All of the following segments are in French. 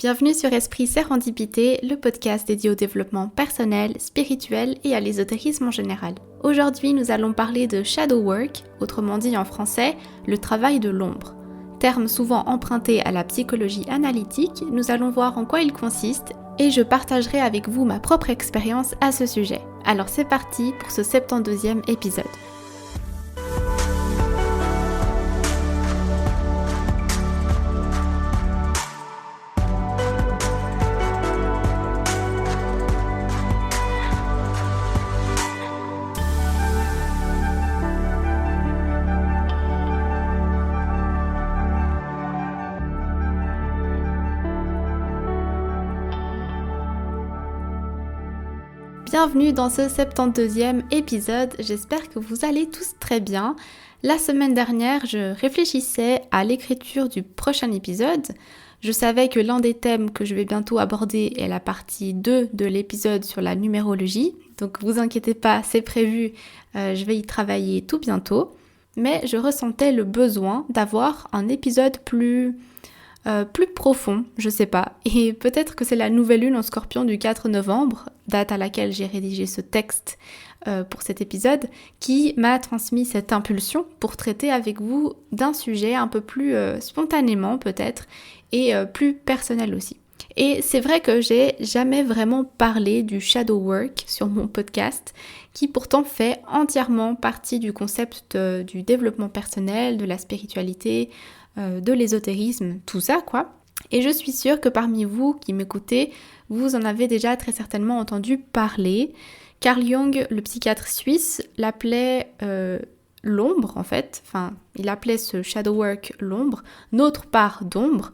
Bienvenue sur Esprit Sérendipité, le podcast dédié au développement personnel, spirituel et à l'ésotérisme en général. Aujourd'hui, nous allons parler de shadow work, autrement dit en français, le travail de l'ombre. Terme souvent emprunté à la psychologie analytique, nous allons voir en quoi il consiste et je partagerai avec vous ma propre expérience à ce sujet. Alors c'est parti pour ce 72e épisode. Bienvenue dans ce 72e épisode, j'espère que vous allez tous très bien. La semaine dernière, je réfléchissais à l'écriture du prochain épisode. Je savais que l'un des thèmes que je vais bientôt aborder est la partie 2 de l'épisode sur la numérologie. Donc vous inquiétez pas, c'est prévu, je vais y travailler tout bientôt. Mais je ressentais le besoin d'avoir un épisode plus profond, je sais pas. Et peut-être que c'est la nouvelle lune en Scorpion du 4 novembre, date à laquelle j'ai rédigé ce texte pour cet épisode, qui m'a transmis cette impulsion pour traiter avec vous d'un sujet un peu plus spontanément peut-être, et plus personnel aussi. Et c'est vrai que j'ai jamais vraiment parlé du shadow work sur mon podcast, qui pourtant fait entièrement partie du concept du développement personnel, de la spiritualité, de l'ésotérisme, tout ça quoi. Et je suis sûre que parmi vous qui m'écoutez, vous en avez déjà très certainement entendu parler. Carl Jung, le psychiatre suisse, l'appelait l'ombre en fait, enfin il appelait ce shadow work l'ombre, notre part d'ombre.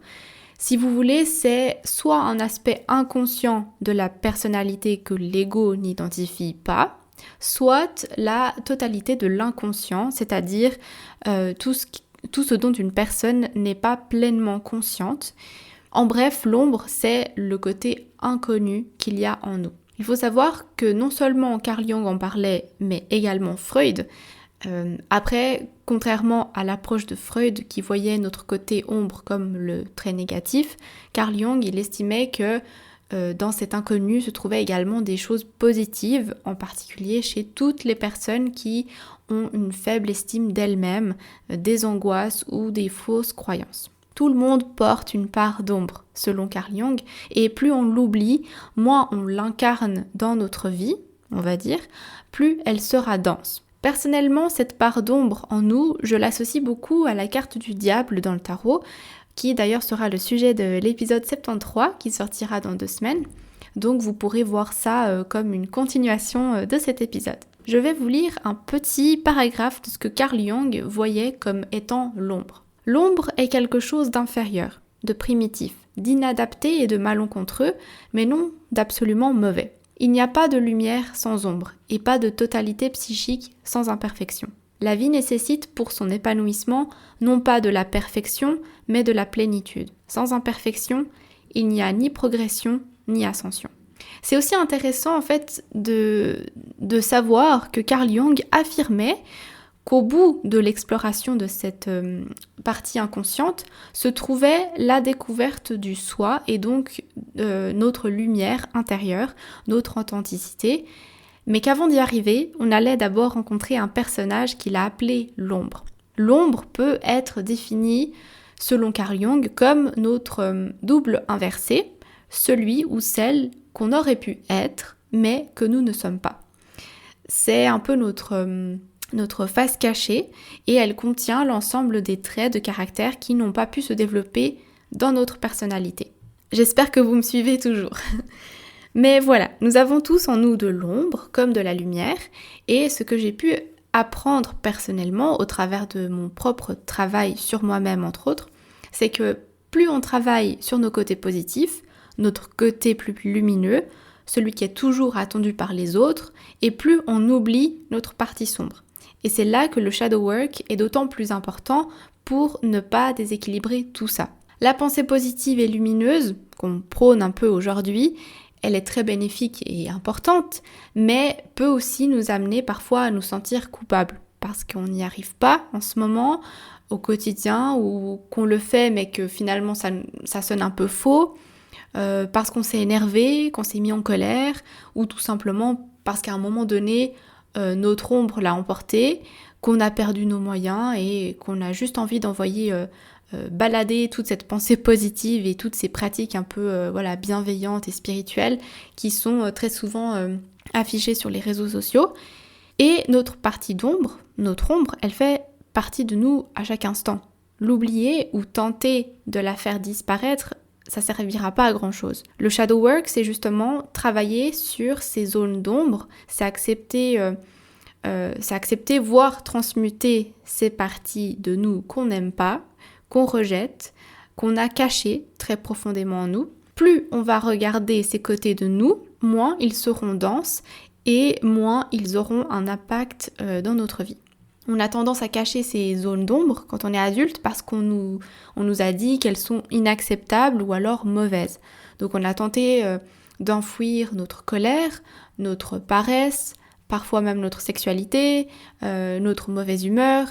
Si vous voulez, c'est soit un aspect inconscient de la personnalité que l'ego n'identifie pas, soit la totalité de l'inconscient, c'est-à-dire tout ce dont une personne n'est pas pleinement consciente. En bref, l'ombre, c'est le côté inconnu qu'il y a en nous. Il faut savoir que non seulement Carl Jung en parlait, mais également Freud. Après, contrairement à l'approche de Freud qui voyait notre côté ombre comme le trait négatif, Carl Jung, il estimait que dans cet inconnu se trouvaient également des choses positives, en particulier chez toutes les personnes qui ont une faible estime d'elles-mêmes, des angoisses ou des fausses croyances. Tout le monde porte une part d'ombre, selon Carl Jung, et plus on l'oublie, moins on l'incarne dans notre vie, on va dire, plus elle sera dense. Personnellement, cette part d'ombre en nous, je l'associe beaucoup à la carte du diable dans le tarot, qui d'ailleurs sera le sujet de l'épisode 73 qui sortira dans 2 semaines. Donc vous pourrez voir ça comme une continuation de cet épisode. Je vais vous lire un petit paragraphe de ce que Carl Jung voyait comme étant l'ombre. L'ombre est quelque chose d'inférieur, de primitif, d'inadapté et de malencontreux, mais non d'absolument mauvais. Il n'y a pas de lumière sans ombre et pas de totalité psychique sans imperfection. La vie nécessite pour son épanouissement non pas de la perfection, mais de la plénitude. Sans imperfection, il n'y a ni progression ni ascension. C'est aussi intéressant en fait de savoir que Carl Jung affirmait qu'au bout de l'exploration de cette partie inconsciente se trouvait la découverte du soi et donc notre lumière intérieure, notre authenticité, mais qu'avant d'y arriver, on allait d'abord rencontrer un personnage qu'il a appelé l'ombre. L'ombre peut être définie, selon Carl Jung, comme notre double inversé, celui ou celle qu'on aurait pu être, mais que nous ne sommes pas. C'est un peu notre face cachée et elle contient l'ensemble des traits de caractère qui n'ont pas pu se développer dans notre personnalité. J'espère que vous me suivez toujours. Mais voilà, nous avons tous en nous de l'ombre comme de la lumière et ce que j'ai pu apprendre personnellement au travers de mon propre travail sur moi-même entre autres, c'est que plus on travaille sur nos côtés positifs, notre côté plus lumineux, celui qui est toujours attendu par les autres, et plus on oublie notre partie sombre. Et c'est là que le shadow work est d'autant plus important pour ne pas déséquilibrer tout ça. La pensée positive et lumineuse, qu'on prône un peu aujourd'hui, elle est très bénéfique et importante, mais peut aussi nous amener parfois à nous sentir coupables, parce qu'on n'y arrive pas en ce moment, au quotidien, ou qu'on le fait mais que finalement ça sonne un peu faux, parce qu'on s'est énervé, qu'on s'est mis en colère, ou tout simplement parce qu'à un moment donné, notre ombre l'a emporté, qu'on a perdu nos moyens et qu'on a juste envie d'envoyer balader toute cette pensée positive et toutes ces pratiques un peu bienveillantes et spirituelles qui sont très souvent affichées sur les réseaux sociaux. Et notre partie d'ombre, notre ombre, elle fait partie de nous à chaque instant. L'oublier ou tenter de la faire disparaître, ça ne servira pas à grand chose. Le shadow work, c'est justement travailler sur ces zones d'ombre, c'est accepter, voire transmuter ces parties de nous qu'on n'aime pas, qu'on rejette, qu'on a cachées très profondément en nous. Plus on va regarder ces côtés de nous, moins ils seront denses et moins ils auront un impact dans notre vie. On a tendance à cacher ces zones d'ombre quand on est adulte parce qu'on nous a dit qu'elles sont inacceptables ou alors mauvaises. Donc on a tenté d'enfouir notre colère, notre paresse, parfois même notre sexualité, notre mauvaise humeur,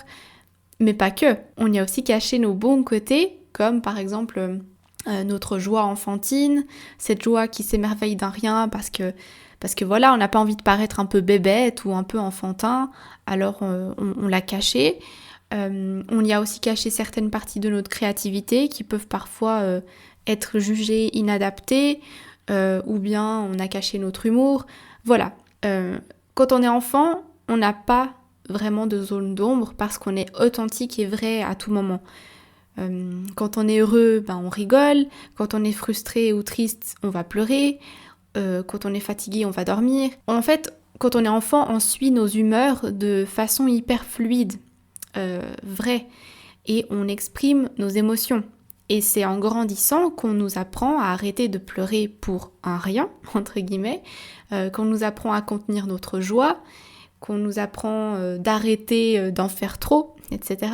mais pas que. On y a aussi caché nos bons côtés, comme par exemple notre joie enfantine, cette joie qui s'émerveille d'un rien parce que voilà, on n'a pas envie de paraître un peu bébête ou un peu enfantin, alors on l'a caché. On y a aussi caché certaines parties de notre créativité qui peuvent parfois être jugées inadaptées, ou bien on a caché notre humour. Voilà, quand on est enfant, on n'a pas vraiment de zone d'ombre parce qu'on est authentique et vrai à tout moment. Quand on est heureux, on rigole. Quand on est frustré ou triste, on va pleurer. Quand on est fatigué, on va dormir. En fait, quand on est enfant, on suit nos humeurs de façon hyper fluide, vraie, et on exprime nos émotions. Et c'est en grandissant qu'on nous apprend à arrêter de pleurer pour un rien, entre guillemets, qu'on nous apprend à contenir notre joie, qu'on nous apprend d'arrêter d'en faire trop, etc.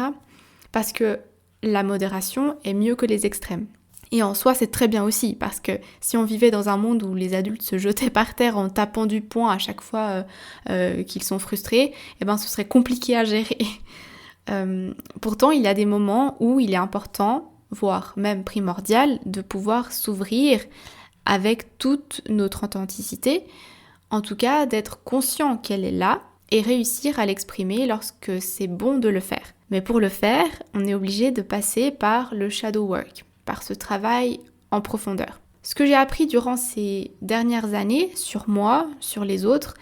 Parce que la modération est mieux que les extrêmes. Et en soi, c'est très bien aussi, parce que si on vivait dans un monde où les adultes se jetaient par terre en tapant du poing à chaque fois qu'ils sont frustrés, ce serait compliqué à gérer. Pourtant, il y a des moments où il est important, voire même primordial, de pouvoir s'ouvrir avec toute notre authenticité, en tout cas d'être conscient qu'elle est là et réussir à l'exprimer lorsque c'est bon de le faire. Mais pour le faire, on est obligé de passer par le shadow work, par ce travail en profondeur. Ce que j'ai appris durant ces dernières années sur moi, sur les autres,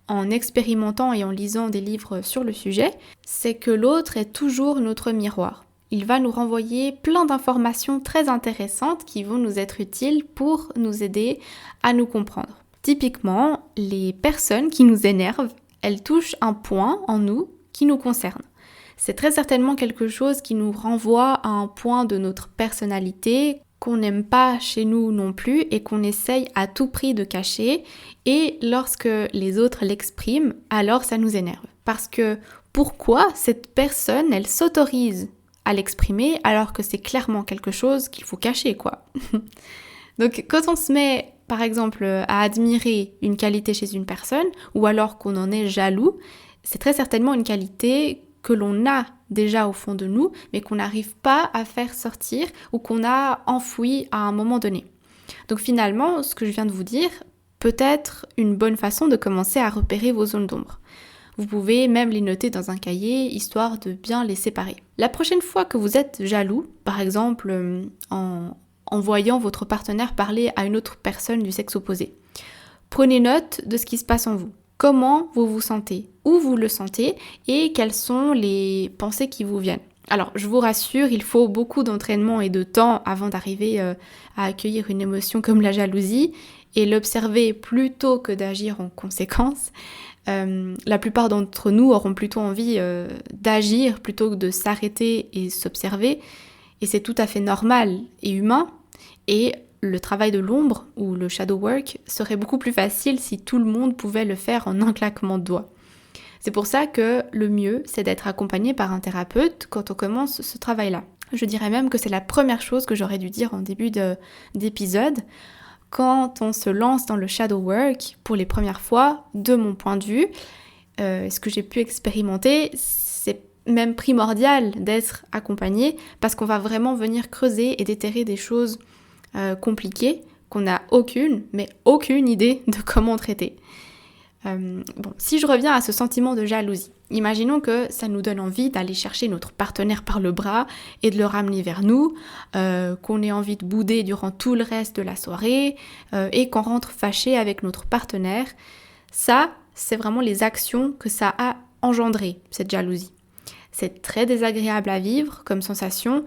en expérimentant et en lisant des livres sur le sujet, c'est que l'autre est toujours notre miroir. Il va nous renvoyer plein d'informations très intéressantes qui vont nous être utiles pour nous aider à nous comprendre. Typiquement, les personnes qui nous énervent, elles touchent un point en nous qui nous concerne. C'est très certainement quelque chose qui nous renvoie à un point de notre personnalité qu'on n'aime pas chez nous non plus et qu'on essaye à tout prix de cacher. Et lorsque les autres l'expriment, alors ça nous énerve. Parce que pourquoi cette personne, elle s'autorise à l'exprimer alors que c'est clairement quelque chose qu'il faut cacher, quoi. Donc quand on se met, par exemple, à admirer une qualité chez une personne, ou alors qu'on en est jaloux, c'est très certainement une qualité que l'on a déjà au fond de nous, mais qu'on n'arrive pas à faire sortir ou qu'on a enfoui à un moment donné. Donc finalement, ce que je viens de vous dire peut être une bonne façon de commencer à repérer vos zones d'ombre. Vous pouvez même les noter dans un cahier, histoire de bien les séparer. La prochaine fois que vous êtes jaloux, par exemple en voyant votre partenaire parler à une autre personne du sexe opposé, prenez note de ce qui se passe en vous. Comment vous vous sentez, où vous le sentez et quelles sont les pensées qui vous viennent. Alors, je vous rassure, il faut beaucoup d'entraînement et de temps avant d'arriver à accueillir une émotion comme la jalousie et l'observer plutôt que d'agir en conséquence. La plupart d'entre nous auront plutôt envie d'agir plutôt que de s'arrêter et s'observer. Et c'est tout à fait normal et humain. Et le travail de l'ombre ou le shadow work serait beaucoup plus facile si tout le monde pouvait le faire en un claquement de doigts. C'est pour ça que le mieux, c'est d'être accompagné par un thérapeute quand on commence ce travail-là. Je dirais même que c'est la première chose que j'aurais dû dire en début d'épisode. Quand on se lance dans le shadow work, pour les premières fois, de mon point de vue, ce que j'ai pu expérimenter, c'est même primordial d'être accompagné parce qu'on va vraiment venir creuser et déterrer des choses compliquées qu'on n'a aucune idée de comment traiter. Si je reviens à ce sentiment de jalousie, imaginons que ça nous donne envie d'aller chercher notre partenaire par le bras et de le ramener vers nous, qu'on ait envie de bouder durant tout le reste de la soirée et qu'on rentre fâché avec notre partenaire. Ça, c'est vraiment les actions que ça a engendré, cette jalousie. C'est très désagréable à vivre comme sensation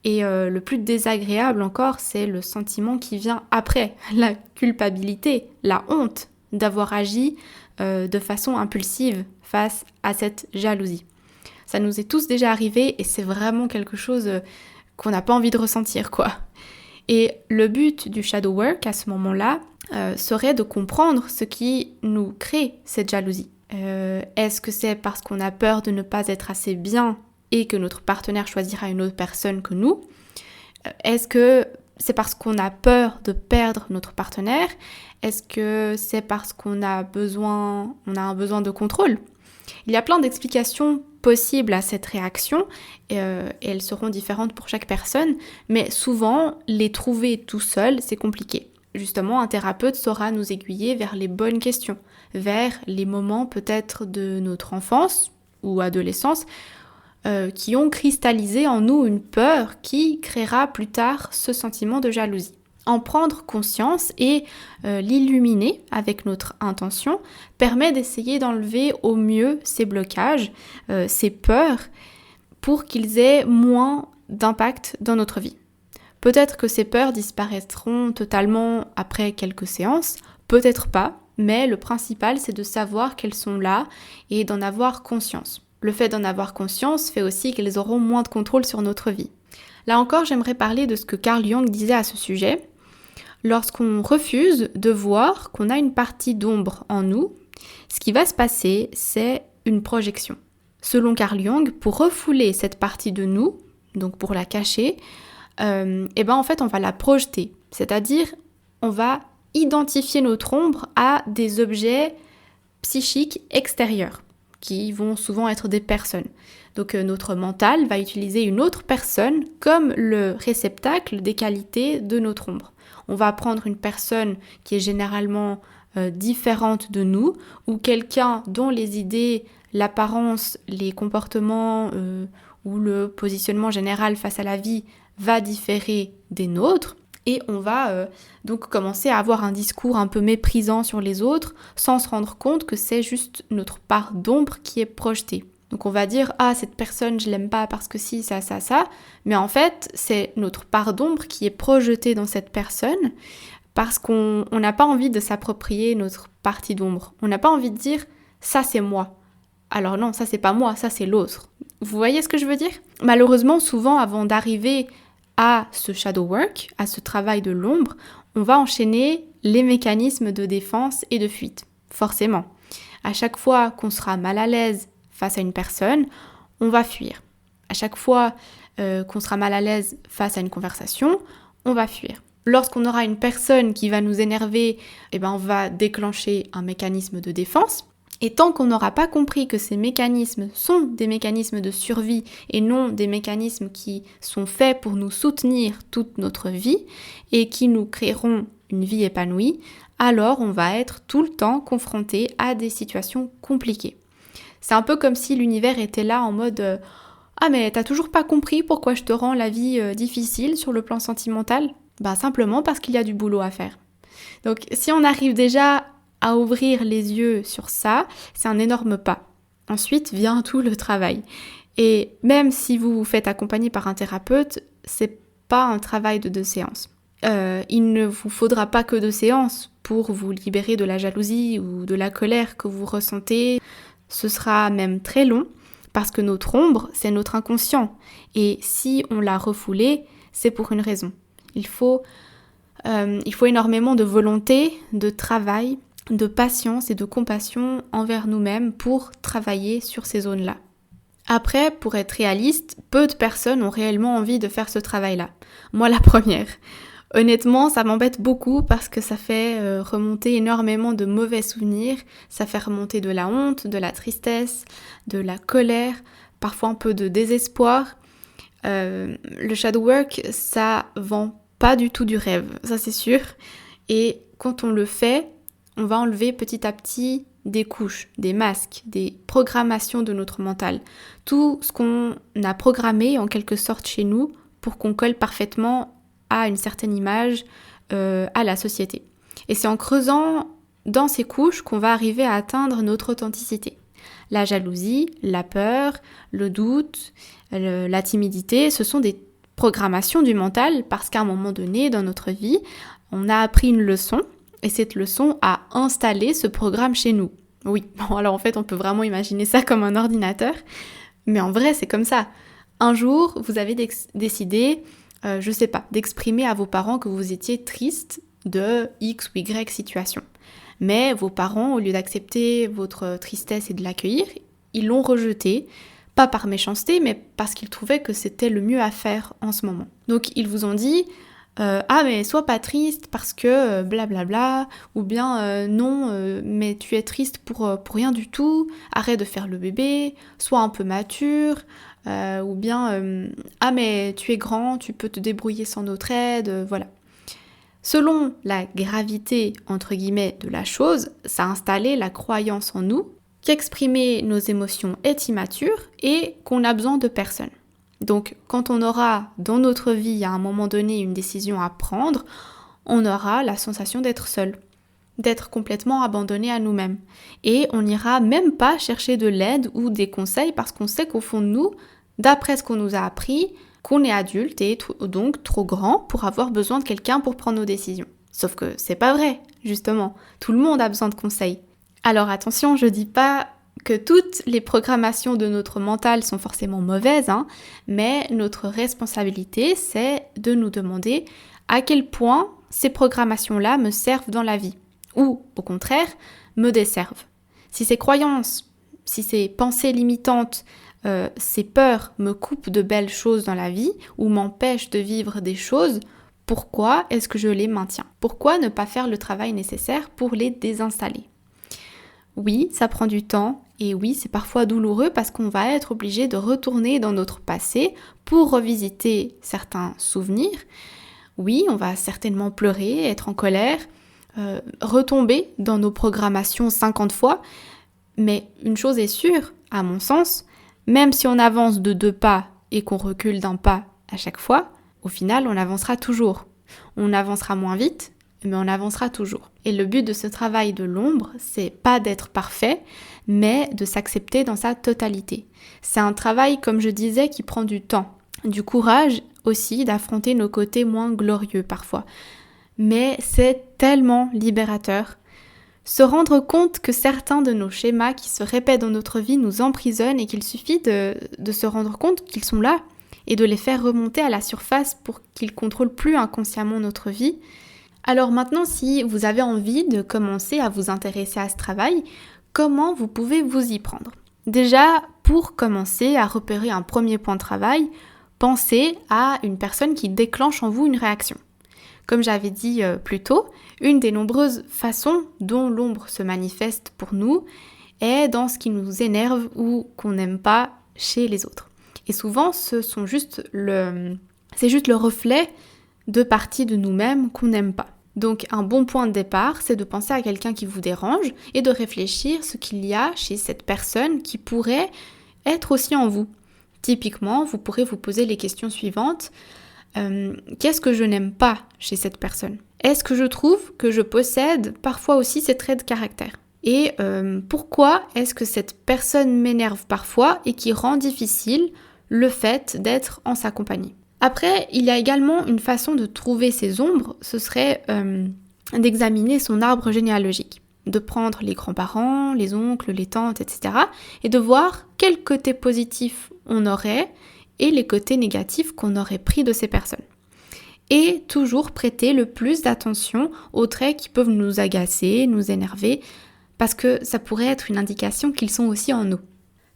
et le plus désagréable encore, c'est le sentiment qui vient après, la culpabilité, la honte d'avoir agi de façon impulsive face à cette jalousie. Ça nous est tous déjà arrivé et c'est vraiment quelque chose qu'on n'a pas envie de ressentir, quoi. Et le but du shadow work à ce moment-là serait de comprendre ce qui nous crée cette jalousie. Est-ce que c'est parce qu'on a peur de ne pas être assez bien et que notre partenaire choisira une autre personne que nous? Est-ce que c'est parce qu'on a peur de perdre notre partenaire? Est-ce que c'est parce qu'on a un besoin de contrôle? Il y a plein d'explications possibles à cette réaction et elles seront différentes pour chaque personne, mais souvent, les trouver tout seul, c'est compliqué. Justement, un thérapeute saura nous aiguiller vers les bonnes questions, vers les moments peut-être de notre enfance ou adolescence qui ont cristallisé en nous une peur qui créera plus tard ce sentiment de jalousie. En prendre conscience et l'illuminer avec notre intention permet d'essayer d'enlever au mieux ces blocages, ces peurs, pour qu'ils aient moins d'impact dans notre vie. Peut-être que ces peurs disparaîtront totalement après quelques séances, peut-être pas, mais le principal c'est de savoir qu'elles sont là et d'en avoir conscience. Le fait d'en avoir conscience fait aussi qu'elles auront moins de contrôle sur notre vie. Là encore, j'aimerais parler de ce que Carl Jung disait à ce sujet. Lorsqu'on refuse de voir qu'on a une partie d'ombre en nous, ce qui va se passer, c'est une projection. Selon Carl Jung, pour refouler cette partie de nous, donc pour la cacher, en fait, on va la projeter. C'est-à-dire, on va identifier notre ombre à des objets psychiques extérieurs, qui vont souvent être des personnes. Donc notre mental va utiliser une autre personne comme le réceptacle des qualités de notre ombre. On va prendre une personne qui est généralement différente de nous, ou quelqu'un dont les idées, l'apparence, les comportements ou le positionnement général face à la vie va différer des nôtres. Et on va donc commencer à avoir un discours un peu méprisant sur les autres sans se rendre compte que c'est juste notre part d'ombre qui est projetée. Donc on va dire « Ah, cette personne, je l'aime pas parce que si, ça », mais en fait, c'est notre part d'ombre qui est projetée dans cette personne parce qu'on n'a pas envie de s'approprier notre partie d'ombre. On n'a pas envie de dire « Ça, c'est moi ». Alors non, ça, c'est pas moi, ça, c'est l'autre. Vous voyez ce que je veux dire? Malheureusement, souvent, avant d'arriver à ce shadow work, à ce travail de l'ombre, on va enchaîner les mécanismes de défense et de fuite, forcément. À chaque fois qu'on sera mal à l'aise face à une personne, on va fuir. À chaque fois qu'on sera mal à l'aise face à une conversation, on va fuir. Lorsqu'on aura une personne qui va nous énerver, on va déclencher un mécanisme de défense. Et tant qu'on n'aura pas compris que ces mécanismes sont des mécanismes de survie et non des mécanismes qui sont faits pour nous soutenir toute notre vie et qui nous créeront une vie épanouie, alors on va être tout le temps confronté à des situations compliquées. C'est un peu comme si l'univers était là en mode « Ah mais t'as toujours pas compris pourquoi je te rends la vie difficile sur le plan sentimental ?» Simplement parce qu'il y a du boulot à faire. Donc si on arrive déjà à ouvrir les yeux sur ça, c'est un énorme pas. Ensuite vient tout le travail. Et même si vous vous faites accompagner par un thérapeute, c'est pas un travail de 2 séances. Il ne vous faudra pas que 2 séances pour vous libérer de la jalousie ou de la colère que vous ressentez. Ce sera même très long parce que notre ombre, c'est notre inconscient. Et si on l'a refoulé, c'est pour une raison. Il faut énormément de volonté, de travail, de patience et de compassion envers nous-mêmes pour travailler sur ces zones-là. Après, pour être réaliste, peu de personnes ont réellement envie de faire ce travail-là. Moi, la première. Honnêtement, ça m'embête beaucoup parce que ça fait remonter énormément de mauvais souvenirs, ça fait remonter de la honte, de la tristesse, de la colère, parfois un peu de désespoir. Le shadow work, ça vend pas du tout du rêve, ça c'est sûr. Et quand on le fait, on va enlever petit à petit des couches, des masques, des programmations de notre mental. Tout ce qu'on a programmé en quelque sorte chez nous pour qu'on colle parfaitement à une certaine image, à la société. Et c'est en creusant dans ces couches qu'on va arriver à atteindre notre authenticité. La jalousie, la peur, le doute, la timidité, ce sont des programmations du mental parce qu'à un moment donné dans notre vie, on a appris une leçon et cette leçon a installé ce programme chez nous. Oui, bon, alors en fait on peut vraiment imaginer ça comme un ordinateur, mais en vrai c'est comme ça. Un jour, vous avez décidé, je sais pas, d'exprimer à vos parents que vous étiez triste de X ou Y situation. Mais vos parents, au lieu d'accepter votre tristesse et de l'accueillir, ils l'ont rejeté, pas par méchanceté, mais parce qu'ils trouvaient que c'était le mieux à faire en ce moment. Donc ils vous ont dit ah mais sois pas triste parce que blablabla, ou bien non mais tu es triste pour rien du tout, arrête de faire le bébé, sois un peu mature, ou bien ah mais tu es grand, tu peux te débrouiller sans notre aide, voilà. Selon la gravité, entre guillemets, de la chose, ça a installé la croyance en nous qu'exprimer nos émotions est immature et qu'on a besoin de personne. Donc, quand on aura dans notre vie, à un moment donné, une décision à prendre, on aura la sensation d'être seul, d'être complètement abandonné à nous-mêmes. Et on n'ira même pas chercher de l'aide ou des conseils parce qu'on sait qu'au fond de nous, d'après ce qu'on nous a appris, qu'on est adulte et donc trop grand pour avoir besoin de quelqu'un pour prendre nos décisions. Sauf que c'est pas vrai, justement. Tout le monde a besoin de conseils. Alors attention, je dis pas que toutes les programmations de notre mental sont forcément mauvaises, mais notre responsabilité, c'est de nous demander à quel point ces programmations-là me servent dans la vie, ou au contraire, me desservent. Si ces croyances, si ces pensées limitantes, ces peurs me coupent de belles choses dans la vie ou m'empêchent de vivre des choses, pourquoi est-ce que je les maintiens? Pourquoi ne pas faire le travail nécessaire pour les désinstaller? Oui, ça prend du temps et oui, c'est parfois douloureux parce qu'on va être obligé de retourner dans notre passé pour revisiter certains souvenirs. Oui, on va certainement pleurer, être en colère, retomber dans nos programmations 50 fois, mais une chose est sûre, à mon sens, même si on avance de 2 pas et qu'on recule d'un pas à chaque fois, au final, on avancera toujours. On avancera moins vite, mais on avancera toujours. Et le but de ce travail de l'ombre, c'est pas d'être parfait, mais de s'accepter dans sa totalité. C'est un travail, comme je disais, qui prend du temps, du courage aussi d'affronter nos côtés moins glorieux parfois. Mais c'est tellement libérateur. Se rendre compte que certains de nos schémas qui se répètent dans notre vie nous emprisonnent et qu'il suffit de se rendre compte qu'ils sont là et de les faire remonter à la surface pour qu'ils contrôlent plus inconsciemment notre vie. Alors maintenant, si vous avez envie de commencer à vous intéresser à ce travail, comment vous pouvez vous y prendre? Déjà, pour commencer à repérer un premier point de travail, pensez à une personne qui déclenche en vous une réaction. Comme j'avais dit plus tôt, une des nombreuses façons dont l'ombre se manifeste pour nous est dans ce qui nous énerve ou qu'on n'aime pas chez les autres. Et souvent, c'est juste le reflet de parties de nous-mêmes qu'on n'aime pas. Donc un bon point de départ, c'est de penser à quelqu'un qui vous dérange et de réfléchir ce qu'il y a chez cette personne qui pourrait être aussi en vous. Typiquement, vous pourrez vous poser les questions suivantes. Qu'est-ce que je n'aime pas chez cette personne? Est-ce que je trouve que je possède parfois aussi ces traits de caractère? Et pourquoi est-ce que cette personne m'énerve parfois et qui rend difficile le fait d'être en sa compagnie? Après, il y a également une façon de trouver ces ombres, ce serait d'examiner son arbre généalogique, de prendre les grands-parents, les oncles, les tantes, etc. et de voir quels côtés positifs on aurait et les côtés négatifs qu'on aurait pris de ces personnes. Et toujours prêter le plus d'attention aux traits qui peuvent nous agacer, nous énerver, parce que ça pourrait être une indication qu'ils sont aussi en nous.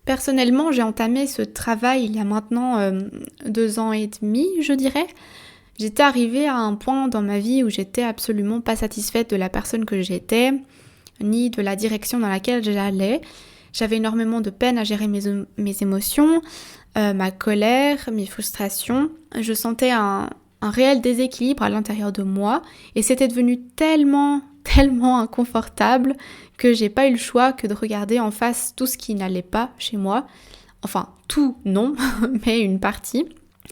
Personnellement, j'ai entamé ce travail il y a maintenant 2 ans et demi, je dirais. J'étais arrivée à un point dans ma vie où j'étais absolument pas satisfaite de la personne que j'étais, ni de la direction dans laquelle j'allais. J'avais énormément de peine à gérer mes émotions, ma colère, mes frustrations. Je sentais un un réel déséquilibre à l'intérieur de moi et c'était devenu tellement inconfortable que j'ai pas eu le choix que de regarder en face tout ce qui n'allait pas chez moi. Enfin, tout non, mais une partie.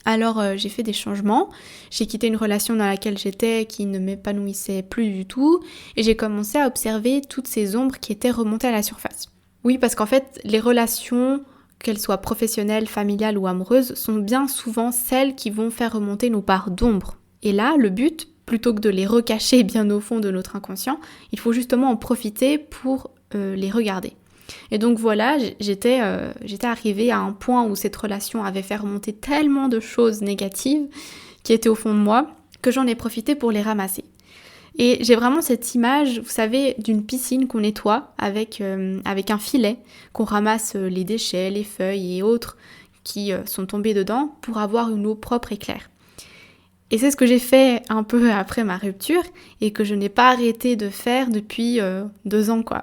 Alors j'ai fait des changements, j'ai quitté une relation dans laquelle j'étais qui ne m'épanouissait plus du tout et j'ai commencé à observer toutes ces ombres qui étaient remontées à la surface. Oui, parce qu'en fait, les relations, qu'elles soient professionnelles, familiales ou amoureuses, sont bien souvent celles qui vont faire remonter nos parts d'ombre. Et là, le but, plutôt que de les recacher bien au fond de notre inconscient, il faut justement en profiter pour les regarder. Et donc voilà, j'étais arrivée à un point où cette relation avait fait remonter tellement de choses négatives qui étaient au fond de moi que j'en ai profité pour les ramasser. Et j'ai vraiment cette image, vous savez, d'une piscine qu'on nettoie avec un filet, qu'on ramasse les déchets, les feuilles et autres qui sont tombés dedans pour avoir une eau propre et claire. Et c'est ce que j'ai fait un peu après ma rupture et que je n'ai pas arrêté de faire depuis 2 ans, quoi.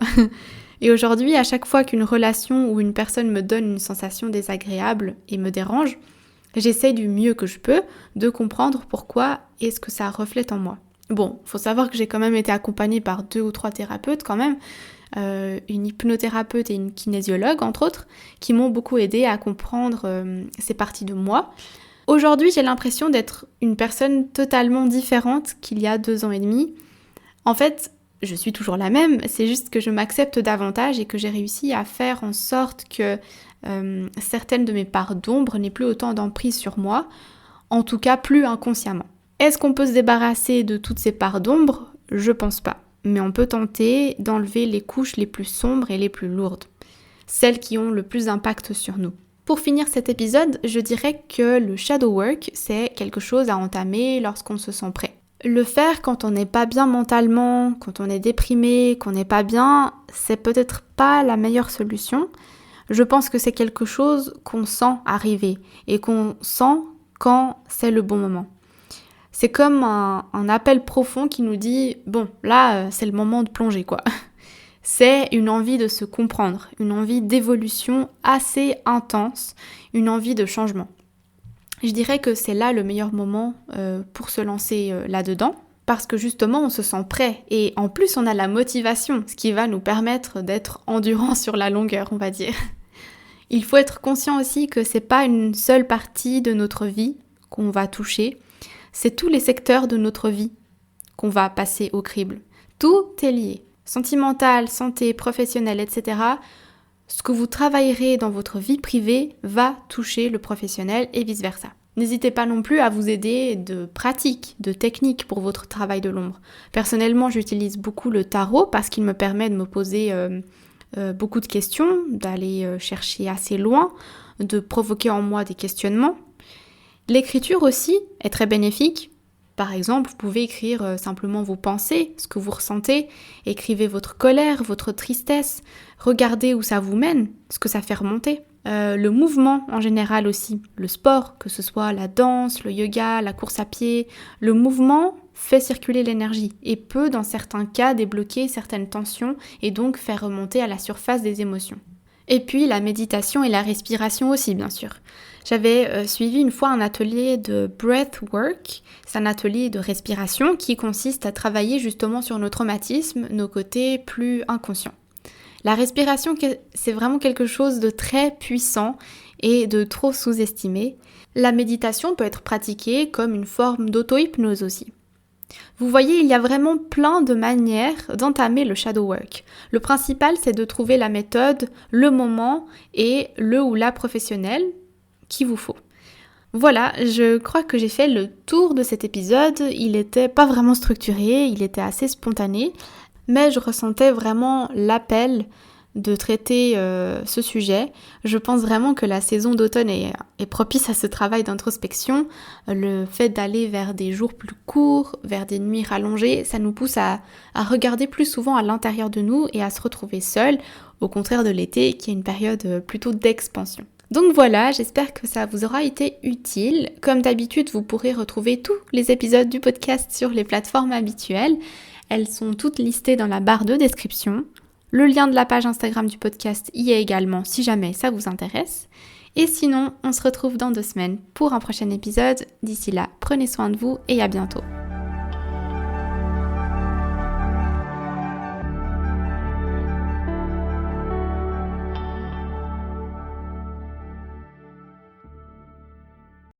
Et aujourd'hui, à chaque fois qu'une relation ou une personne me donne une sensation désagréable et me dérange, j'essaye du mieux que je peux de comprendre pourquoi et ce que ça reflète en moi. Bon, faut savoir que j'ai quand même été accompagnée par 2 ou 3 thérapeutes quand même, une hypnothérapeute et une kinésiologue entre autres, qui m'ont beaucoup aidée à comprendre ces parties de moi. Aujourd'hui, j'ai l'impression d'être une personne totalement différente qu'il y a 2 ans et demi. En fait, je suis toujours la même, c'est juste que je m'accepte davantage et que j'ai réussi à faire en sorte que certaines de mes parts d'ombre n'aient plus autant d'emprise sur moi, en tout cas plus inconsciemment. Est-ce qu'on peut se débarrasser de toutes ces parts d'ombre ? Je pense pas. Mais on peut tenter d'enlever les couches les plus sombres et les plus lourdes, celles qui ont le plus d'impact sur nous. Pour finir cet épisode, je dirais que le shadow work, c'est quelque chose à entamer lorsqu'on se sent prêt. Le faire quand on n'est pas bien mentalement, quand on est déprimé, qu'on n'est pas bien, c'est peut-être pas la meilleure solution. Je pense que c'est quelque chose qu'on sent arriver et qu'on sent quand c'est le bon moment. C'est comme un appel profond qui nous dit « bon, là, c'est le moment de plonger, quoi ». C'est une envie de se comprendre, une envie d'évolution assez intense, une envie de changement. Je dirais que c'est là le meilleur moment pour se lancer là-dedans, parce que justement on se sent prêt et en plus on a la motivation, ce qui va nous permettre d'être endurant sur la longueur, on va dire. Il faut être conscient aussi que c'est pas une seule partie de notre vie qu'on va toucher, c'est tous les secteurs de notre vie qu'on va passer au crible. Tout est lié. Sentimental, santé, professionnelle, etc. Ce que vous travaillerez dans votre vie privée va toucher le professionnel et vice-versa. N'hésitez pas non plus à vous aider de pratiques, de techniques pour votre travail de l'ombre. Personnellement, j'utilise beaucoup le tarot parce qu'il me permet de me poser beaucoup de questions, d'aller chercher assez loin, de provoquer en moi des questionnements. L'écriture aussi est très bénéfique. Par exemple, vous pouvez écrire simplement vos pensées, ce que vous ressentez, écrivez votre colère, votre tristesse, regardez où ça vous mène, ce que ça fait remonter. Le mouvement en général aussi, le sport, que ce soit la danse, le yoga, la course à pied, le mouvement fait circuler l'énergie et peut dans certains cas débloquer certaines tensions et donc faire remonter à la surface des émotions. Et puis la méditation et la respiration aussi, bien sûr. J'avais suivi une fois un atelier de breathwork, c'est un atelier de respiration qui consiste à travailler justement sur nos traumatismes, nos côtés plus inconscients. La respiration, c'est vraiment quelque chose de très puissant et de trop sous-estimé. La méditation peut être pratiquée comme une forme d'auto-hypnose aussi. Vous voyez, il y a vraiment plein de manières d'entamer le shadow work. Le principal, c'est de trouver la méthode, le moment et le ou la professionnel qu'il vous faut. Voilà, je crois que j'ai fait le tour de cet épisode. Il n'était pas vraiment structuré, il était assez spontané, mais je ressentais vraiment l'appel de traiter ce sujet. Je pense vraiment que la saison d'automne est propice à ce travail d'introspection. Le fait d'aller vers des jours plus courts, vers des nuits rallongées, ça nous pousse à regarder plus souvent à l'intérieur de nous et à se retrouver seul, au contraire de l'été qui est une période plutôt d'expansion. Donc voilà, j'espère que ça vous aura été utile. Comme d'habitude, vous pourrez retrouver tous les épisodes du podcast sur les plateformes habituelles. Elles sont toutes listées dans la barre de description. Le lien de la page Instagram du podcast y est également si jamais ça vous intéresse. Et sinon, on se retrouve dans 2 semaines pour un prochain épisode. D'ici là, prenez soin de vous et à bientôt.